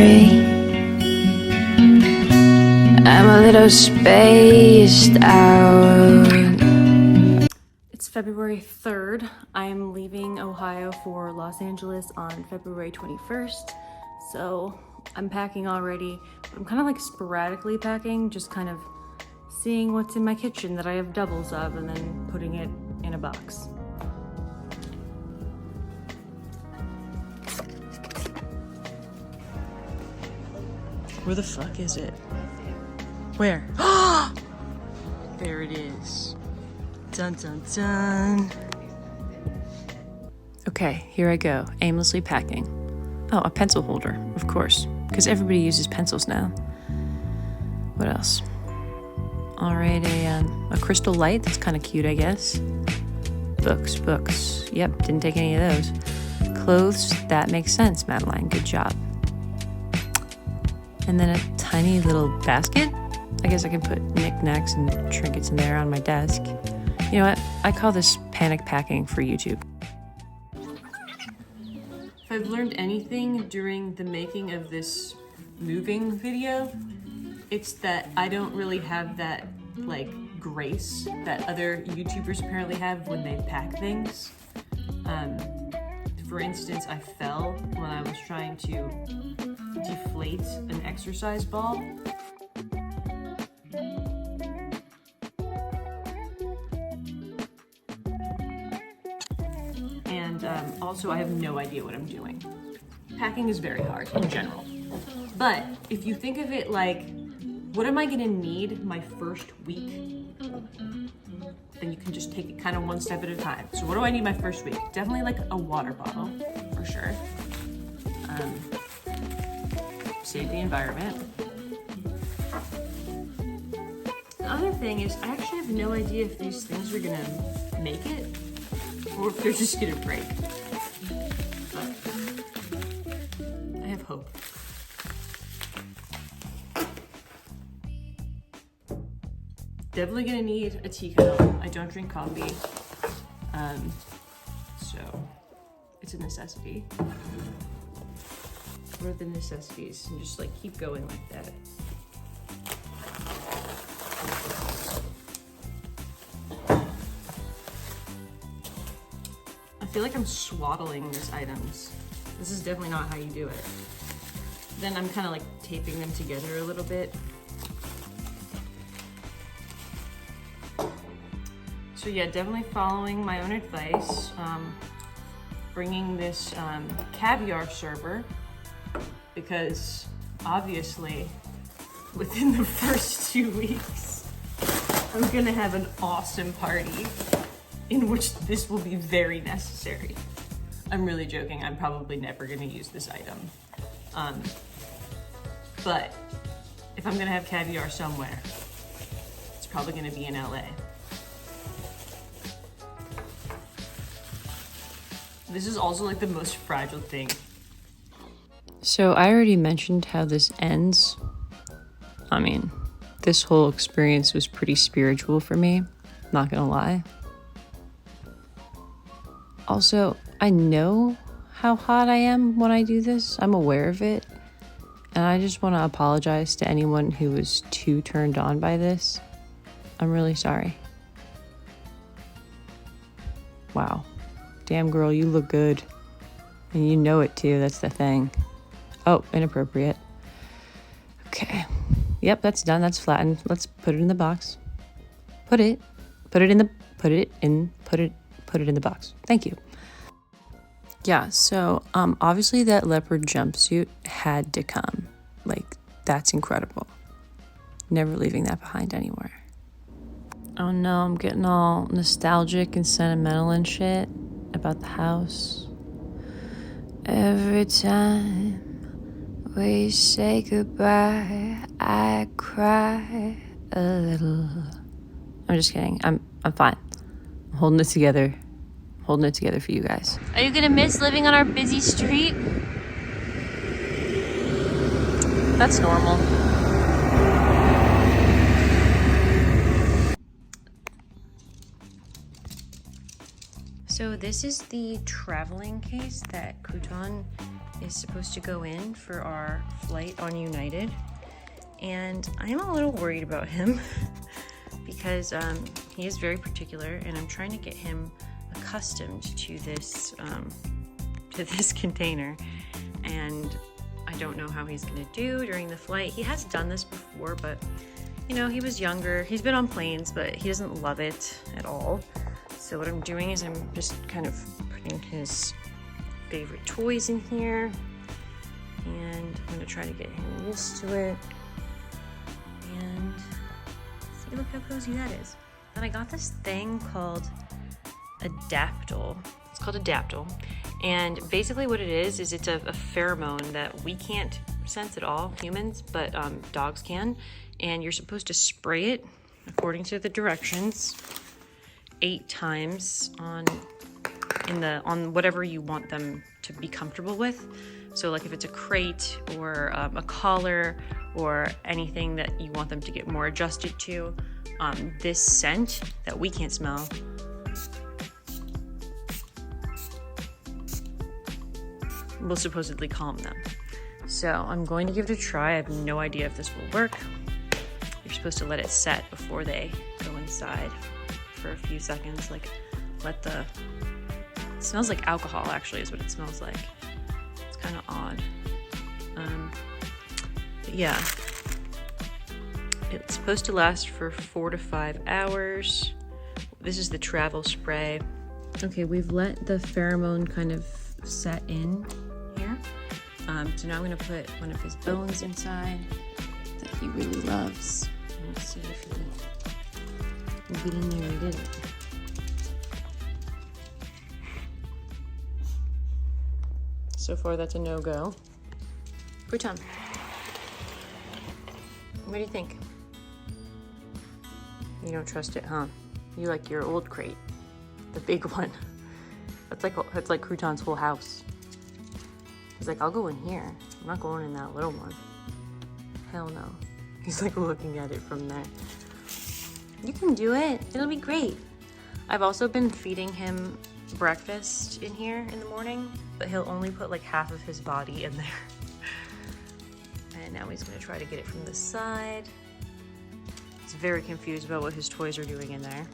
February. I'm a little spaced out. It's February 3rd. I am leaving Ohio for Los Angeles on February 21st. So I'm packing already. I'm kind of like sporadically packing, just kind of seeing what's in my kitchen that I have doubles of and then putting it in a box. Where the fuck is it? Where? There it is. Dun dun dun. Okay, here I go, aimlessly packing. Oh, a pencil holder, of course, because everybody uses pencils now. What else? All right, a crystal light. That's kind of cute, I guess. Books. Yep, didn't take any of those. Clothes. That makes sense, Madeline. Good job. And then a tiny little basket. I guess I can put knickknacks and trinkets in there on my desk. You know what? I call this panic packing for YouTube. If I've learned anything during the making of this moving video, it's that I don't really have that like grace that other YouTubers apparently have when they pack things. For instance, I fell when I was trying to deflate an exercise ball. And also I have no idea what I'm doing. Packing is very hard in general. But if you think of it like, what am I gonna need my first week? Then you can just take it kind of one step at a time. So what do I need my first week? Definitely like a water bottle, for sure. Save the environment. The other thing is, I actually have no idea if these things are gonna make it, or if they're just gonna break. But I have hope. Definitely gonna need a tea kettle. I don't drink coffee, so it's a necessity. What are the necessities? And just like keep going like that. I feel like I'm swaddling these items. This is definitely not how you do it. Then I'm kind of like taping them together a little bit. So yeah, definitely following my own advice. Bringing this caviar server, because obviously within the first 2 weeks, I'm gonna have an awesome party in which this will be very necessary. I'm really joking, I'm probably never gonna use this item. But if I'm gonna have caviar somewhere, it's probably gonna be in LA. This is also like the most fragile thing. So I already mentioned how this ends. I mean, this whole experience was pretty spiritual for me, not gonna lie. Also, I know how hot I am when I do this. I'm aware of it. And I just want to apologize to anyone who was too turned on by this. I'm really sorry. Wow. Damn girl, you look good. And you know it too, that's the thing. Oh, inappropriate. Okay. Yep, that's done, that's flattened. Let's put it in the box. Put it in the box. Thank you. Yeah, so obviously that leopard jumpsuit had to come. Like, that's incredible. Never leaving that behind anywhere. Oh no, I'm getting all nostalgic and sentimental and shit about the house. Every time we say goodbye, I cry a little. I'm just kidding. I'm fine. I'm holding it together. Holding it together for you guys. Are you gonna miss living on our busy street? That's normal. So this is the traveling case that Crouton is supposed to go in for our flight on United, and I'm a little worried about him because he is very particular, and I'm trying to get him accustomed to this container, and I don't know how he's gonna do during the flight. He has done this before, but you know, he was younger. He's been on planes, but he doesn't love it at all. So what I'm doing is I'm just kind of putting his favorite toys in here, and I'm gonna try to get him used to it. And see, look how cozy that is. Then I got this thing called Adaptal. It's called Adaptal. And basically what it is it's a pheromone that we can't sense at all, humans, but dogs can. And you're supposed to spray it according to the directions 8 times on whatever you want them to be comfortable with. So like if it's a crate or a collar or anything that you want them to get more adjusted to, this scent that we can't smell will supposedly calm them. So I'm going to give it a try. I have no idea if this will work. You're supposed to let it set before they go inside for a few seconds. Like it smells like alcohol actually is what it smells like. It's kind of odd. But yeah, it's supposed to last for 4 to 5 hours. This is the travel spray. Okay, we've let the pheromone kind of set in here. So now I'm gonna put one of his bones inside that he really loves. Let's see if he will get in there and get it. So far, that's a no-go. Crouton, what do you think? You don't trust it, huh? You like your old crate, the big one. That's like Crouton's whole house. He's like, I'll go in here. I'm not going in that little one. Hell no. He's like looking at it from there. You can do it. It'll be great. I've also been feeding him breakfast in here in the morning, but he'll only put like half of his body in there. And now he's gonna try to get it from the side. He's very confused about what his toys are doing in there.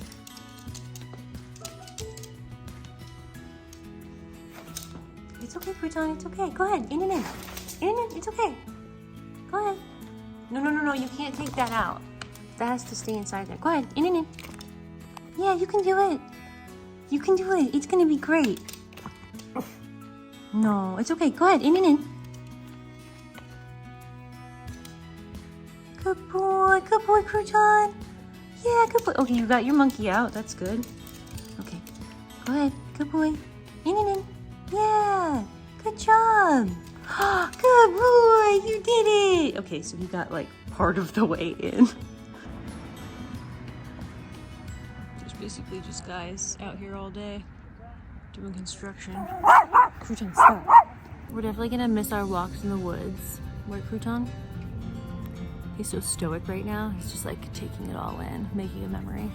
It's okay, Crouton, it's okay. Go ahead, in and in. In and in, it's okay. Go ahead. No, you can't take that out. That has to stay inside there. Go ahead, in and in. Yeah, you can do it. You can do it. It's gonna be great. No, it's okay. Go ahead, in and in. Good boy, Crouton. Yeah, good boy. Okay, you got your monkey out. That's good. Okay, go ahead, good boy. In and in. Yeah, good job. Good boy, you did it. Okay, so he got like part of the way in. There's basically just guys out here all day doing construction. Crouton, stop. We're definitely gonna miss our walks in the woods. Right, Crouton? He's so stoic right now. He's just like taking it all in, making a memory.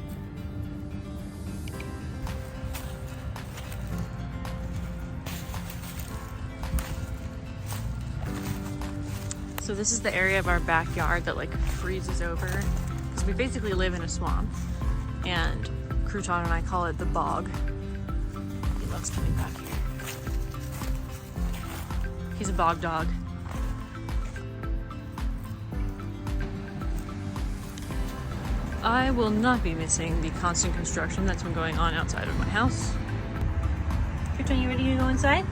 So this is the area of our backyard that like freezes over because we basically live in a swamp, and Crouton and I call it the bog. He loves coming back here. He's a bog dog. I will not be missing the constant construction that's been going on outside of my house. Crouton, you ready to go inside?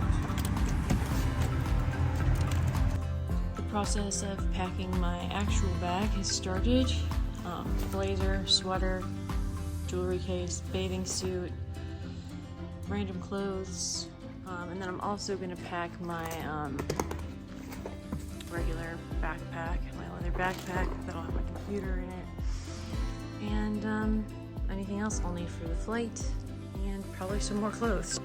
Process of packing my actual bag has started. Blazer, sweater, jewelry case, bathing suit, random clothes, and then I'm also going to pack my regular backpack, my leather backpack that'll have my computer in it, and anything else I'll need for the flight, and probably some more clothes.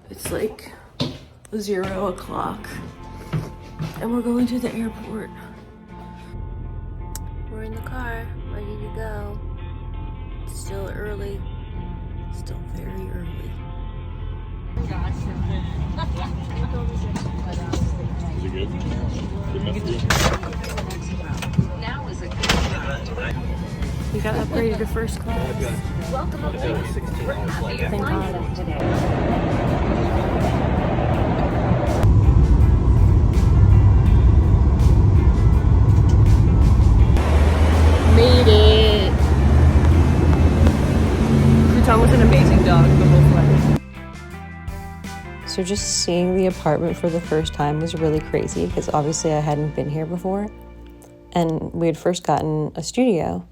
It's like 0 o'clock and we're going to the airport. We're in the car, ready to go. It's still early, still very early. We got upgraded to first class. Welcome aboard. Thank God. Made it. Crouton was an amazing dog the whole flight. So just seeing the apartment for the first time was really crazy because obviously I hadn't been here before. And we had first gotten a studio,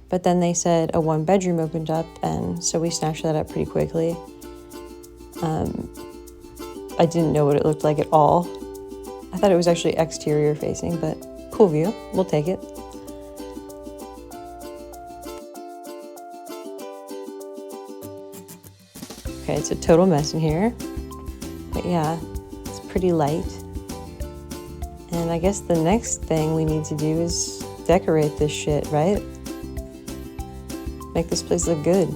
but then they said a 1-bedroom opened up, and so we snatched that up pretty quickly. I didn't know what it looked like at all. I thought it was actually exterior facing, but cool view. We'll take it. Okay, it's a total mess in here. But yeah, it's pretty light. And I guess the next thing we need to do is decorate this shit, right? Make this place look good.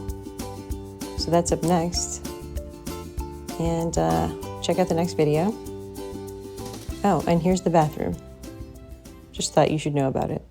So that's up next. And check out the next video. Oh, and here's the bathroom. Just thought you should know about it.